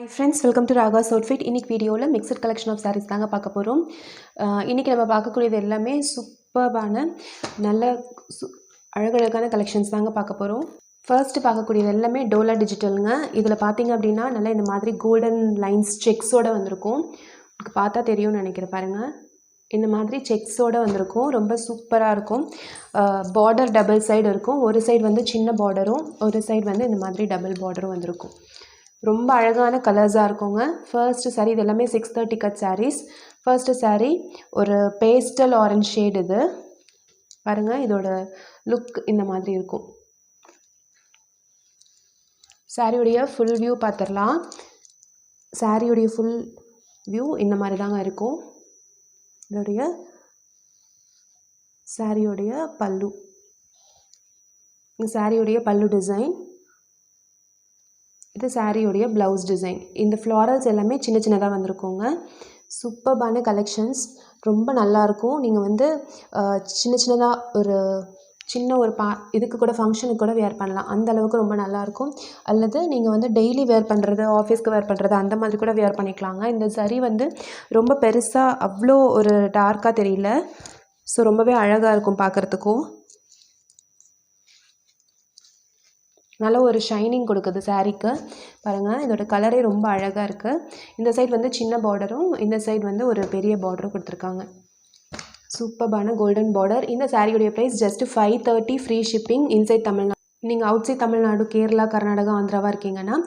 Hi friends, welcome to Raga's Outfit. இன்னைக்கு வீடியோவில் mixed collection of sarees தாங்க பார்க்க போகிறோம். இன்றைக்கி நம்ம பார்க்கக்கூடியது எல்லாமே சூப்பர்பான நல்ல அழகழகான கலெக்ஷன்ஸ் தாங்க பார்க்க போகிறோம். ஃபர்ஸ்ட் பார்க்கக்கூடியது எல்லாமே டோலா டிஜிட்டலுங்க. இதில் பார்த்தீங்க அப்படின்னா நல்லா இந்த மாதிரி கோல்டன் லைன்ஸ் செக்ஸோடு வந்திருக்கும். உங்களுக்கு பார்த்தா தெரியும்னு நினைக்கிறேன் பாருங்கள். இந்த மாதிரி செக்ஸோடு வந்திருக்கும். ரொம்ப சூப்பராக இருக்கும். பார்டர் டபுள் சைடு இருக்கும். ஒரு சைடு வந்து சின்ன பார்டரும் ஒரு சைடு வந்து இந்த மாதிரி டபுள் பார்டரும் வந்திருக்கும். ரொம்ப அழகான கலர்ஸாக இருக்குங்க. ஃபர்ஸ்ட் சாரீ இது எல்லாமே 630 கட் சாரீஸ். ஃபர்ஸ்ட் சாரீ ஒரு பேஸ்டல் ஆரஞ்ச் ஷேட். இது பாருங்கள், இதோட லுக் இந்த மாதிரி இருக்கும். சாரியுடைய ஃபுல் வியூ பார்த்துடலாம். சாரியுடைய ஃபுல் வியூ இந்த மாதிரி தாங்க இருக்கும். இதோடைய சாரியுடைய பல்லு, சாரியுடைய பல்லு டிசைன். இது சாரியோடைய ப்ளவுஸ் டிசைன். இந்த ஃப்ளாரல்ஸ் எல்லாமே சின்ன சின்னதாக வந்திருக்குங்க. சூப்பர்பான கலெக்ஷன்ஸ், ரொம்ப நல்லாயிருக்கும். நீங்கள் வந்து சின்ன சின்னதாக ஒரு இதுக்கு கூட ஃபங்க்ஷனுக்கு கூட வேர் பண்ணலாம். அந்த அளவுக்கு ரொம்ப நல்லாயிருக்கும். அல்லது நீங்கள் வந்து டெய்லி வேர் பண்ணுறது, ஆஃபீஸ்க்கு வேர் பண்ணுறது அந்த மாதிரி கூட வேர் பண்ணிக்கலாங்க. இந்த சரி வந்து ரொம்ப பெருசாக அவ்வளோ ஒரு டார்க்காக தெரியல. ஸோ ரொம்பவே அழகாக இருக்கும் பார்க்குறதுக்கும். நல்ல ஒரு ஷைனிங் கொடுக்குது சாரீக்கு. பாருங்கள், இதோட கலரே ரொம்ப அழகாக இருக்குது. இந்த சைடு வந்து சின்ன பார்டரும் இந்த சைடு வந்து ஒரு பெரிய பார்டரும் கொடுத்துருக்காங்க. சூப்பர்பான கோல்டன் பார்டர். இந்த சாரியுடைய price just 530 free shipping inside Tamil Nadu. நீங்கள் அவுட் சைட் தமிழ்நாடு, கேரளா, கர்நாடகா, ஆந்திராவாக இருக்கீங்கன்னா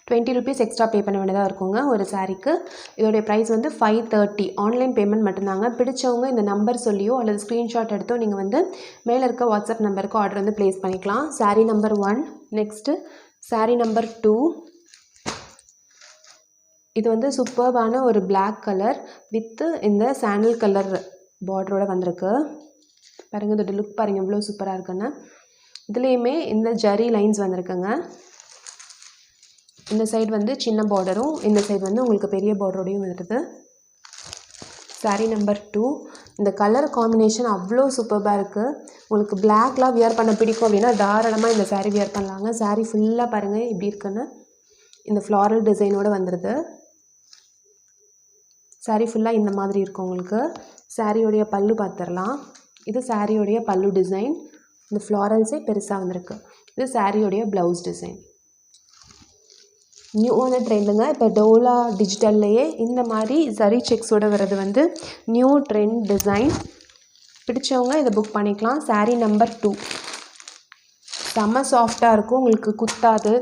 20 ருபீஸ் எக்ஸ்ட்ரா பே பண்ண வேண்டியதாக இருக்குங்க ஒரு சாரீக்கு. இதோடைய ப்ரைஸ் வந்து 530. ஆன்லைன் பேமெண்ட் மட்டும்தாங்க. பிடிச்சவங்க இந்த நம்பர் சொல்லியோ அல்லது ஸ்க்ரீன்ஷாட் எடுத்தோ நீங்கள் வந்து மேலே இருக்க வாட்ஸ்அப் நம்பருக்கு ஆர்டர் வந்து ப்ளேஸ் பண்ணிக்கலாம். Sari number 1. Next sari number 2. இது வந்து சூப்பர்பான ஒரு பிளாக் கலர் வித்து இந்த சாண்டல் கலர் பார்டரோட வந்திருக்கு. பாருங்கள், இதோட லுக் பாருங்கள் எவ்வளோ சூப்பராக இருக்குன்னு. இதுலேயுமே இந்த ஜரி லைன்ஸ் வந்திருக்குங்க. இந்த சைடு வந்து சின்ன பார்டரும் இந்த சைடு வந்து உங்களுக்கு பெரிய பார்டரோடையும் வருது. சாரீ நம்பர் 2. இந்த கலர் காம்பினேஷன் அவ்வளோ சூப்பராக இருக்குது. உங்களுக்கு பிளாக்லாம் வியர் பண்ண பிடிக்கும் அப்படின்னா தாராளமாக இந்த சாரீ வியர் பண்ணலாங்க. சாரீ ஃபுல்லாக பாருங்கள் எப்படி இருக்குன்னு. இந்த ஃப்ளாரல் டிசைனோடு வந்துடுது. சாரீ ஃபுல்லாக இந்த மாதிரி இருக்கும் உங்களுக்கு. சாரியோடைய பல்லு பார்த்துடலாம். இது சாரியோடைய பல்லு டிசைன். இந்த ஃப்ளாரல்ஸே பெருசாக வந்திருக்கு. இது சாரியோடைய ப்ளவுஸ் டிசைன். நியூவான ட்ரெண்டுங்க. இப்போ டோலா டிஜிட்டல்லையே இந்த மாதிரி சரி செக்ஸோடு வர்றது வந்து நியூ ட்ரெண்ட் டிசைன். பிடிச்சவங்க இதை புக் பண்ணிக்கலாம். சாரீ நம்பர் 2. செம்ம சாஃப்டாக இருக்கும், உங்களுக்கு குத்தாது.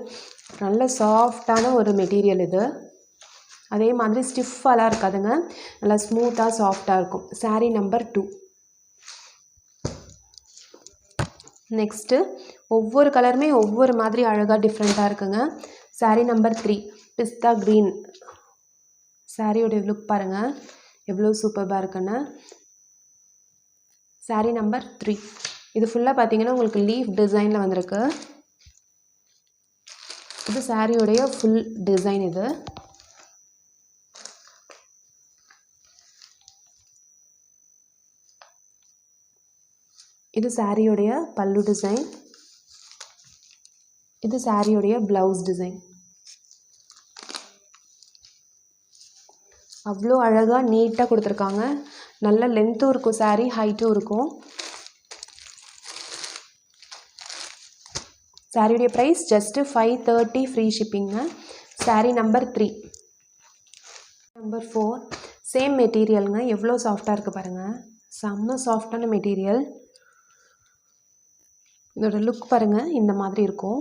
நல்ல சாஃப்டான ஒரு மெட்டீரியல் இது. அதே மாதிரி ஸ்டிஃபாலாம் இருக்காதுங்க, நல்லா ஸ்மூத்தாக சாஃப்டாக இருக்கும். சாரீ நம்பர் 2. நெக்ஸ்ட்டு ஒவ்வொரு கலருமே ஒவ்வொரு மாதிரி அழகாக டிஃப்ரெண்ட்டாக இருக்குங்க. சாரீ நம்பர் 3. பிஸ்தா க்ரீன். சாரியோடைய லுக் பாருங்கள் எவ்வளோ சூப்பராக இருக்குன்னு. சாரீ நம்பர் 3. இது ஃபுல்லாக பார்த்தீங்கன்னா உங்களுக்கு லீஃப் டிசைனில் வந்திருக்கு. இது சாரியோடைய ஃபுல் டிசைன். இது சாரியோடைய பல்லு டிசைன். இது சாரியோடைய ப்ளவுஸ் டிசைன். அவ்வளோ அழகாக நீட்டாக கொடுத்துருக்காங்க. நல்ல லென்த்தும் இருக்கும், சாரீ ஹைட்டும் இருக்கும். சாரியுடைய ப்ரைஸ் ஜஸ்ட்டு 530 ஃப்ரீ ஷிப்பிங்க. சாரீ நம்பர் 3. நம்பர் 4. சேம் மெட்டீரியலுங்க. எவ்வளோ சாஃப்டாக இருக்குது பாருங்கள். செம்ம சாஃப்டான மெட்டீரியல். இதோட லுக் பாருங்கள் இந்த மாதிரி இருக்கும்.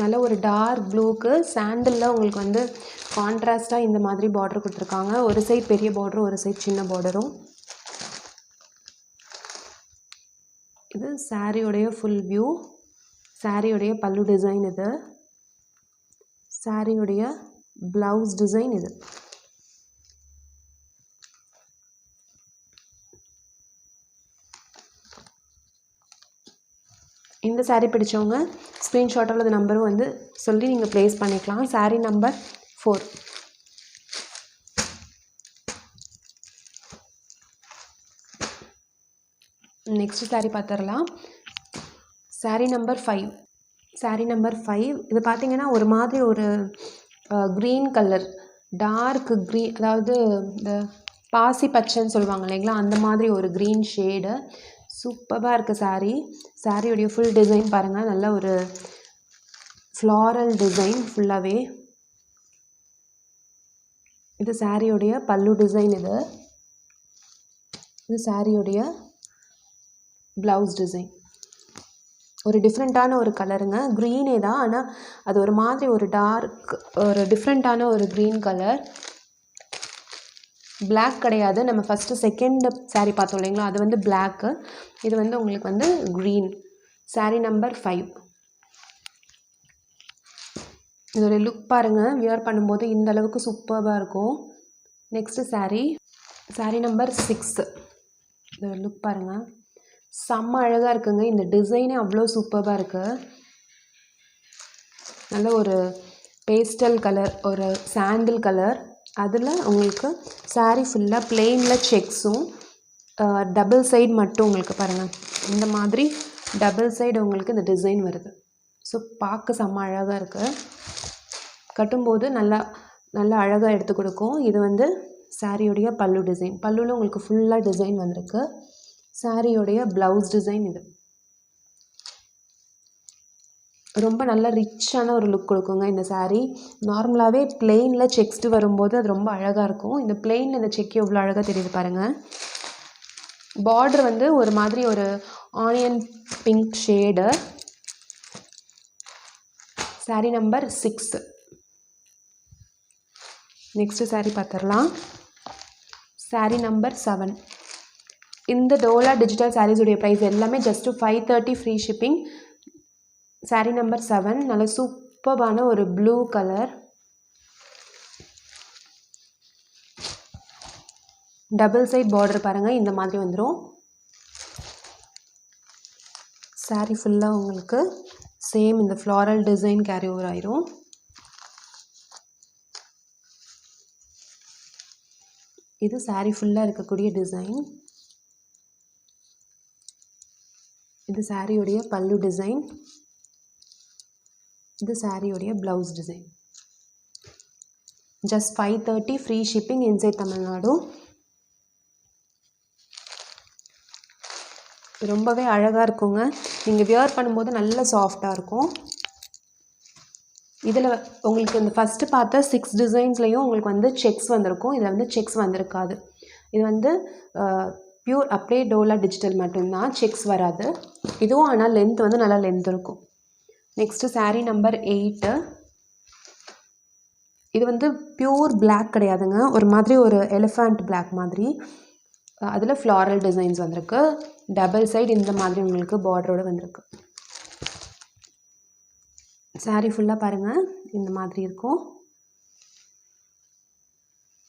நல்ல ஒரு டார்க் ப்ளூக்கு சாண்டலில் உங்களுக்கு வந்து கான்ட்ராஸ்டாக இந்த மாதிரி பார்டர் கொடுத்துருக்காங்க. ஒரு சைடு பெரிய பார்டரும் ஒரு சைடு சின்ன பார்டரும். இது சாரியோடைய ஃபுல் வியூ. சாரியோடைய பல்லு டிசைன். இது சாரியோடைய ப்ளவுஸ் டிசைன். இது இந்த சாரீ பிடிச்சவங்க ஸ்க்ரீன்ஷாட் அல்லது நம்பரும் வந்து சொல்லி நீங்கள் ப்ளேஸ் பண்ணிக்கலாம். சாரீ நம்பர் 4. நெக்ஸ்ட் சாரீ பார்த்துடலாம். சாரீ நம்பர் 5. சாரீ நம்பர் 5. இது பார்த்தீங்கன்னா ஒரு மாதிரி ஒரு க்ரீன் கலர், டார்க் க்ரீன், அதாவது இந்த பாசி பச்சைன்னு சொல்லுவாங்க இல்லைங்களா, அந்த மாதிரி ஒரு க்ரீன் ஷேடு. சூப்பராக இருக்குது சாரீ. சாரியுடைய ஃபுல் டிசைன் பாருங்கள், நல்ல ஒரு ஃப்ளாரல் டிசைன் ஃபுல்லாகவே. இது சாரியுடைய பல்லு டிசைன். இது சாரியுடைய ப்ளவுஸ் டிசைன். ஒரு டிஃப்ரெண்ட்டான ஒரு கலருங்க, க்ரீனே தான், ஆனால் அது ஒரு மாதிரி ஒரு டார்க், ஒரு டிஃப்ரெண்ட்டான ஒரு க்ரீன் கலர். பிளாக் கிடையாது, நம்ம ஃபஸ்ட்டு செகண்ட் சாரீ பார்த்தோம் இல்லைங்களா, அது வந்து பிளாக்கு. இது வந்து உங்களுக்கு வந்து க்ரீன். சாரீ நம்பர் 5. இதோடைய லுக் பாருங்கள், வியர் பண்ணும்போது இந்த அளவுக்கு சூப்பராக இருக்கும். Next sari number 6. இதோட லுக் பாருங்கள், செம்ம அழகாக இருக்குங்க. இந்த டிசைனே அவ்வளோ சூப்பராக இருக்குது. நல்ல ஒரு பேஸ்டல் கலர், ஒரு சாண்டில் கலர். அதில் உங்களுக்கு சாரீ ஃபுல்லாக பிளெயினில் செக்ஸும், டபுள் சைடு மட்டும் உங்களுக்கு பாருங்கள், இந்த மாதிரி டபுள் சைடு உங்களுக்கு இந்த டிசைன் வருது. ஸோ பார்க்க செம்ம அழகாக இருக்குது. கட்டும்போது நல்லா நல்லா அழகாக எடுத்து கொடுக்கும். இது வந்து சாரியுடைய பல்லு டிசைன். பல்லுவில் உங்களுக்கு ஃபுல்லாக டிசைன் வந்திருக்கு. சாரியுடைய ப்ளவுஸ் டிசைன். இது ரொம்ப நல்ல ரிச்சான ஒரு லுக் கொடுக்குங்க இந்த சாரீ. நார்மலாகவே பிளெயினில் செக்ஸ்டு வரும்போது அது ரொம்ப அழகாக இருக்கும். இந்த பிளெயினில் இந்த செக் எவ்வளோ அழகாக தெரியுது பாருங்கள். பார்டர் வந்து ஒரு மாதிரி ஒரு onion pink shade. Sari number 6. Next sari பார்த்துடலாம். சாரீ நம்பர் 7. இந்த டோலா டிஜிட்டல் சாரீஸுடைய ப்ரைஸ் எல்லாமே just 530 free shipping. Sari number 7. நல்ல சூப்பரான ஒரு blue colour, double side border பாருங்கள், இந்த மாதிரி வந்துடும். சாரீ ஃபுல்லாக உங்களுக்கு சேம் இந்த ஃப்ளாரல் டிசைன் கேரி ஓவர் ஆயிரும். இது சாரீ ஃபுல்லாக இருக்கக்கூடிய டிசைன். இது சாரியுடைய பல்லு டிசைன். இது சாரியுடைய blouse design. Just 530 free shipping inside Tamil Nadu. ரொம்பவே அழகாக இருக்குங்க. நீங்கள் வியர் பண்ணும்போது நல்ல சாஃப்டாக இருக்கும். இதில் உங்களுக்கு இந்த ஃபஸ்ட்டு பார்த்த 6 டிசைன்ஸ்லேயும் உங்களுக்கு வந்து செக்ஸ் வந்திருக்கும். இதில் வந்து செக்ஸ் வந்திருக்காது. இது வந்து பியூர் அப்படியே டோலா டிஜிட்டல் மட்டும்தான், செக்ஸ் வராது. இதுவும் ஆனால் லென்த் வந்து நல்லா லென்த் இருக்கும். Next sari number 8. இது வந்து பியூர் பிளாக் கிடையாதுங்க, ஒரு மாதிரி ஒரு எலிஃபண்ட் பிளாக் மாதிரி. அதில் ஃப்ளாரல் டிசைன்ஸ் வந்திருக்கு. டபுள் சைடு இந்த மாதிரி உங்களுக்கு பார்டரோடு வந்திருக்கு. சாரீ ஃபுல்லாக பாருங்கள், இந்த மாதிரி இருக்கும்.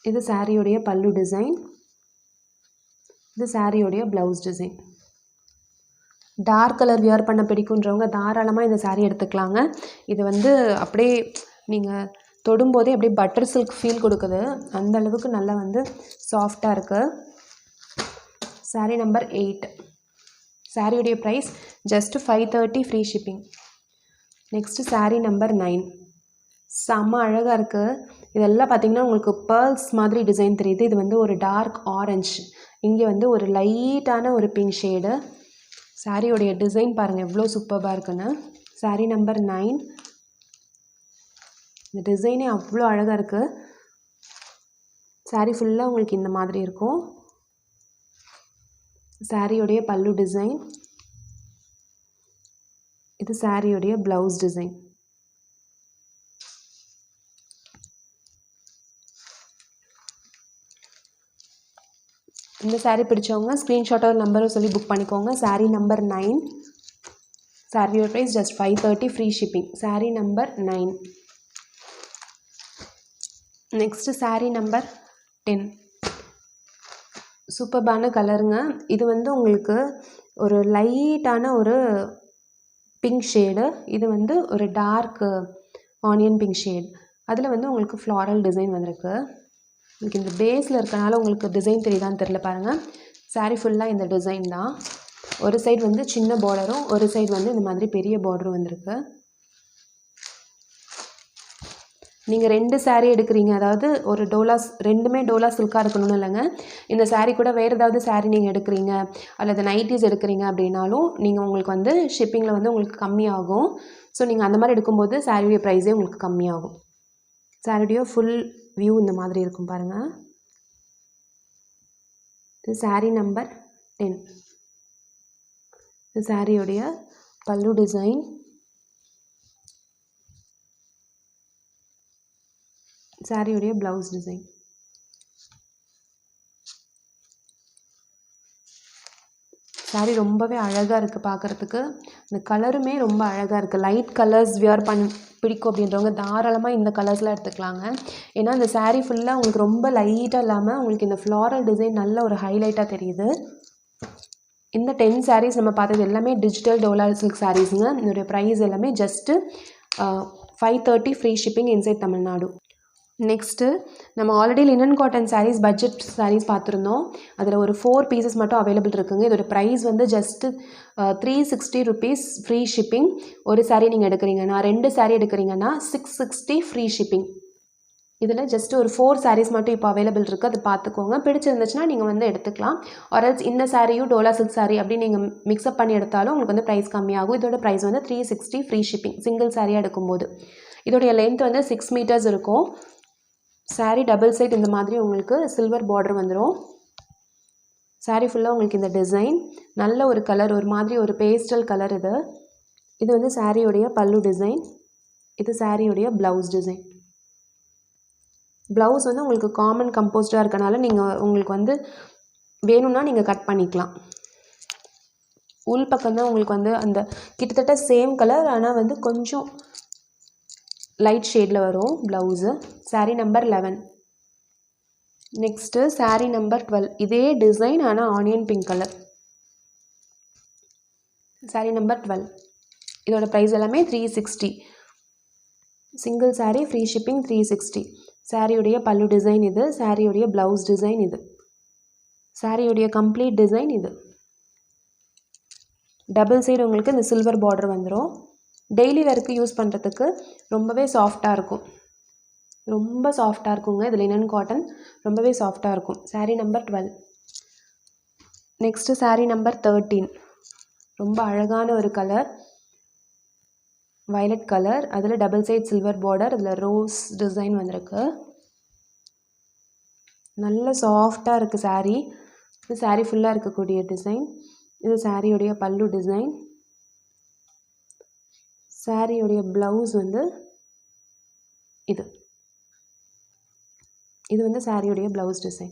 இது சாரியுடைய பல்லு டிசைன். இது சாரியுடைய blouse design. Dark colour wear பண்ண பிடிக்குன்றவங்க தாராளமாக இந்த சாரீ எடுத்துக்கலாங்க. இது வந்து அப்படியே நீங்கள் தொடும்போதே அப்படியே பட்டர் சில்க் ஃபீல் கொடுக்குது, அந்த அளவுக்கு நல்லா வந்து சாஃப்டாக இருக்குது. சாரீ நம்பர் 8. சாரியுடைய price just 530 free shipping. Next sari number 9. செம்ம அழகாக இருக்குது. இதெல்லாம் பார்த்திங்கன்னா உங்களுக்கு பேர்ல்ஸ் மாதிரி டிசைன் தெரியுது. இது வந்து ஒரு டார்க் ஆரஞ்சு, இங்கே வந்து ஒரு லைட்டான ஒரு பிங்க் ஷேடு. சாரியோடைய டிசைன் பாருங்கள் எவ்வளோ சூப்பராக இருக்குன்னு. சாரீ நம்பர் 9. இந்த டிசைனே அவ்வளோ அழகாக இருக்குது. சாரீ ஃபுல்லாக உங்களுக்கு இந்த மாதிரி இருக்கும். சாரியுடைய பல்லு டிசைன். இது சாரியுடைய ப்ளவுஸ் டிசைன். இந்த சாரீ பிடிச்சவங்க ஸ்க்ரீன்ஷாட்டோ நம்பரோ சொல்லி புக் பண்ணிக்கோங்க. சாரீ நம்பர் 9. சாரியோட price just 530 free shipping. Sari number 9. Next sari number 10. சூப்பர்பான கலருங்க. இது வந்து உங்களுக்கு ஒரு லைட்டான ஒரு பிங்க் ஷேடு. இது வந்து ஒரு டார்க் ஆனியன் பிங்க் ஷேட். அதில் வந்து உங்களுக்கு ஃப்ளாரல் டிசைன் வந்திருக்கு. உங்களுக்கு இந்த பேஸில் இருக்கனால உங்களுக்கு டிசைன் தெரியுதான்னு தெரில பாருங்கள். சாரீ ஃபுல்லாக இந்த டிசைன் தான். ஒரு சைடு வந்து சின்ன பார்டரும், ஒரு சைடு வந்து இந்த மாதிரி பெரிய பார்டரும் வந்திருக்கு. நீங்கள் 2 saree எடுக்கிறீங்க, அதாவது ஒரு டோலா ரெண்டுமே டோலா சில்காக இருக்கணும்னு இல்லைங்க. இந்த saree கூட வேறு ஏதாவது saree நீங்கள் எடுக்கிறீங்க அல்லது நைட்டிஸ் எடுக்கிறீங்க அப்படின்னாலும் நீங்கள் உங்களுக்கு வந்து ஷிப்பிங்கில் வந்து உங்களுக்கு கம்மியாகும். ஸோ நீங்கள் அந்த மாதிரி எடுக்கும்போது சாரியுடைய ப்ரைஸே உங்களுக்கு கம்மியாகும். சாரியுடைய ஃபுல் வியூ இந்த மாதிரி இருக்கும் பாருங்கள். இது சாரீ நம்பர் 10. இது சாரியுடைய பல்லு டிசைன். சாரியுடைய ப்ளவுஸ் டிசைன். சாரீ ரொம்பவே அழகாக இருக்குது பார்க்குறதுக்கு. இந்த கலருமே ரொம்ப அழகாக இருக்குது. லைட் கலர்ஸ் வியர் பிடிக்கும் அப்படின்றவங்க தாராளமாக இந்த கலர்ஸ்லாம் எடுத்துக்கலாங்க. ஏன்னா இந்த சாரீ ஃபுல்லாக உங்களுக்கு ரொம்ப லைட்டாக இல்லாமல் உங்களுக்கு இந்த ஃப்ளாரல் டிசைன் நல்ல ஒரு ஹைலைட்டாக தெரியுது. இந்த 10 sarees நம்ம பார்த்தது எல்லாமே டிஜிட்டல் டோலா சில்க் சாரீஸுங்க. இதோடைய ப்ரைஸ் எல்லாமே just 530 free shipping inside Tamil Nadu. Next நம்ம already linen cotton saris budget saris பார்த்துருந்தோம். அதில் ஒரு 4 பீசஸ் மட்டும் அவைலபிள் இருக்குங்க. இதோட ப்ரைஸ் வந்து ஜஸ்ட்டு 360 ருபீஸ் ஃப்ரீ ஷிப்பிங். ஒரு சாரீ நீங்கள் எடுக்கிறீங்கன்னா, 2 சாரீ எடுக்கிறீங்கன்னா 660 ஃப்ரீ ஷிப்பிங். இதில் ஜஸ்ட் ஒரு 4 sarees மட்டும் இப்போ அவைலபிள் இருக்குது. அது பார்த்துக்கோங்க. பிடிச்சிருந்துச்சுன்னா நீங்கள் வந்து எடுத்துக்கலாம். ஆர்எல்ஸ் இந்த சாரியும் டோலா சில்க் சாரீ அப்படி நீங்கள் மிக்ஸ்அப் பண்ணி எடுத்தாலும் உங்களுக்கு வந்து ப்ரைஸ் கம்மியாகும். இதோட ப்ரைஸ் வந்து 360 ஃப்ரீ ஷிப்பிங் சிங்கிள் சாரியாக எடுக்கும்போது. இதோடைய லென்த் வந்து 6 meters இருக்கும். சாரீ டபுள் சைட் இந்த மாதிரி உங்களுக்கு சில்வர் பார்டர் வந்துடும். சாரீ ஃபுல்லாக உங்களுக்கு இந்த டிசைன் நல்ல ஒரு கலர், ஒரு மாதிரி ஒரு பேஸ்டல் கலர். இது வந்து சாரியுடைய பல்லு டிசைன். இது சாரியுடைய ப்ளவுஸ் டிசைன். ப்ளவுஸ் வந்து உங்களுக்கு காமன் கம்போஸ்டாக இருக்கனால நீங்கள் உங்களுக்கு வந்து வேணும்னா நீங்கள் கட் பண்ணிக்கலாம். உள் பக்கம் தான் உங்களுக்கு வந்து அந்த கிட்டத்தட்ட சேம் கலர், ஆனால் வந்து கொஞ்சம் லைட் ஷேடில் வரும் blouse. Sari number 11. Next sari number 12. இதே டிசைன் ஆனால் onion pink colour. Sari number 12. இதோட ப்ரைஸ் எல்லாமே 360. Single sari free shipping 360. சாரியுடைய பல்லு டிசைன் இது. சாரியுடைய ப்ளவுஸ் டிசைன் இது. சாரியுடைய கம்ப்ளீட் டிசைன் இது. டபுள் சைடு உங்களுக்கு இந்த சில்வர் பார்டர் வந்துடும். டெய்லி வேருக்கு யூஸ் பண்ணுறதுக்கு ரொம்பவே சாஃப்டாக இருக்கும். ரொம்ப சாஃப்டாக இருக்குங்க. இது லினன் காட்டன், ரொம்பவே சாஃப்டாக இருக்கும். Sari number 12. Next sari number 13. ரொம்ப அழகான ஒரு கலர், வயலட் கலர். அதில் டபுள் சைட் சில்வர் பார்டர், அதில் ரோஸ் டிசைன் வந்திருக்கு. நல்ல சாஃப்டாக இருக்குது சாரீ. இது சாரீ ஃபுல்லாக இருக்கக்கூடிய டிசைன். இது சாரியுடைய பல்லு டிசைன். சாரியுடைய ப்ளவுஸ் வந்து இது வந்து சாரியுடைய ப்ளவுஸ் டிசைன்.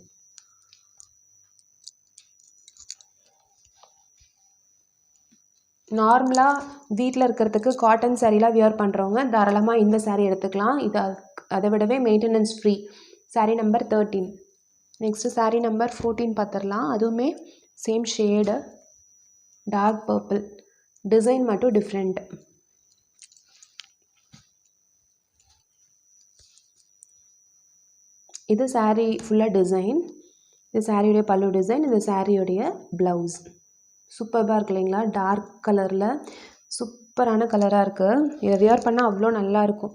நார்மலாக வீட்டில் இருக்கிறதுக்கு காட்டன் சாரீலாம் வியர் பண்ணுறவங்க தாராளமாக இந்த சாரீ எடுத்துக்கலாம். இது அதை விடவே maintenance free. Sari number 13. Next sari number 14 பார்த்துடலாம். அதுவுமே same shade, dark purple. Design மட்டும் டிஃப்ரெண்ட். இது சாரீ ஃபுல்லாக டிசைன். இது சாரியுடைய பல்லு டிசைன். இது சாரியுடைய ப்ளவுஸ். சூப்பராக இருக்கு இல்லைங்களா? டார்க் கலரில் சூப்பரான கலராக இருக்குது. இதை வியர் பண்ணால் அவ்வளோ நல்லாயிருக்கும்.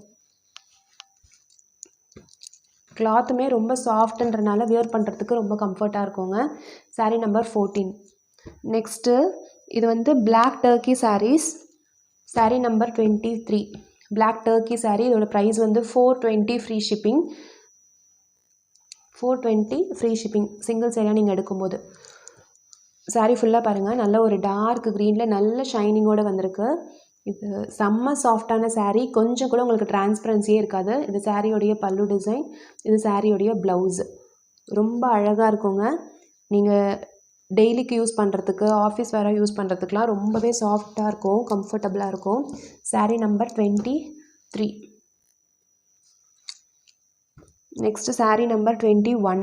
கிளாத்துமே ரொம்ப சாஃப்ட்ன்றனால வியர் பண்ணுறதுக்கு ரொம்ப கம்ஃபர்ட்டாக இருக்குங்க. சாரீ நம்பர் 14. நெக்ஸ்ட்டு இது வந்து black turkey saris. Sari number 23. Black turkey sari. இதோட ப்ரைஸ் வந்து 420 free shipping. 420 free shipping single சாரியாக நீங்கள் எடுக்கும்போது. சாரீ ஃபுல்லாக பாருங்கள், நல்ல ஒரு டார்க் க்ரீனில் நல்ல ஷைனிங்கோடு வந்திருக்கு. இது செம்ம சாஃப்டான சாரீ. கொஞ்சம் கூட உங்களுக்கு டிரான்ஸ்பரன்சியே இருக்காது. இது சாரியோடைய பல்லு டிசைன். இது சாரியோடைய ப்ளவுஸு. ரொம்ப அழகாக இருக்குங்க. நீங்கள் டெய்லிக்கு யூஸ் பண்ணுறதுக்கு, ஆஃபீஸ் வேறு யூஸ் பண்ணுறதுக்குலாம் ரொம்பவே சாஃப்டாக இருக்கும், கம்ஃபர்டபுளாக இருக்கும். Sari number 23. Next sari number 21.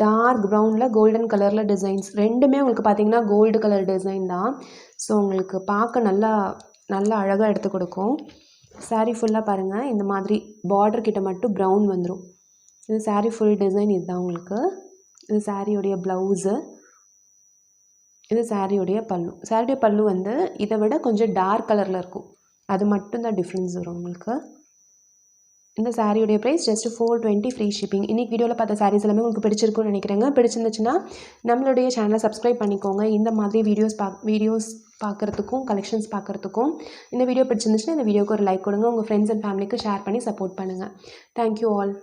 Dark ப்ரௌனில் கோல்டன் கலரில் டிசைன்ஸ். ரெண்டுமே உங்களுக்கு பார்த்திங்கன்னா கோல்டு கலர் டிசைன் தான். ஸோ உங்களுக்கு பார்க்க நல்லா அழகாக எடுத்து கொடுக்கும். சாரீ ஃபுல்லாக பாருங்கள், இந்த மாதிரி பார்டர் கிட்ட மட்டும் ப்ரௌன் வந்துடும். இது சாரீ ஃபுல் டிசைன். இதுதான் உங்களுக்கு. இது சாரியுடைய ப்ளவுஸு. இது சாரியுடைய பல்லு. சாரியுடைய பல்லு வந்து இதை விட கொஞ்சம் டார்க் கலரில் இருக்கும். அது மட்டும்தான் டிஃப்ரென்ஸ் வரும் உங்களுக்கு. இந்த சாரியோடைய ப்ரைஸ் ஜஸ்ட் 420 ஃப்ரீ ஷிப்பிங். இன்றைக்கி வீடியோவில் பார்த்த சாரீஸ் எல்லாமே உங்களுக்கு பிடிச்சிருக்குன்னு நினைக்கிறேங்க. பிடிச்சிருந்துச்சுன்னா நம்மளுடைய சேனலை சப்ஸ்கிரைப் பண்ணிக்கோங்க. இந்த மாதிரி வீடியோஸ் பார்க்குறதுக்கும் கலெக்ஷன்ஸ் பார்க்குறதுக்கும். இந்த வீடியோ பிடிச்சிருந்துச்சுன்னா இந்த வீடியோக்கு ஒரு லைக் கொடுங்க. உங்கள் ஃப்ரெண்ட்ஸ் அண்ட் ஃபேமிலிக்கு ஷேர் பண்ணி சப்போர்ட் பண்ணுங்கள். Thank you all.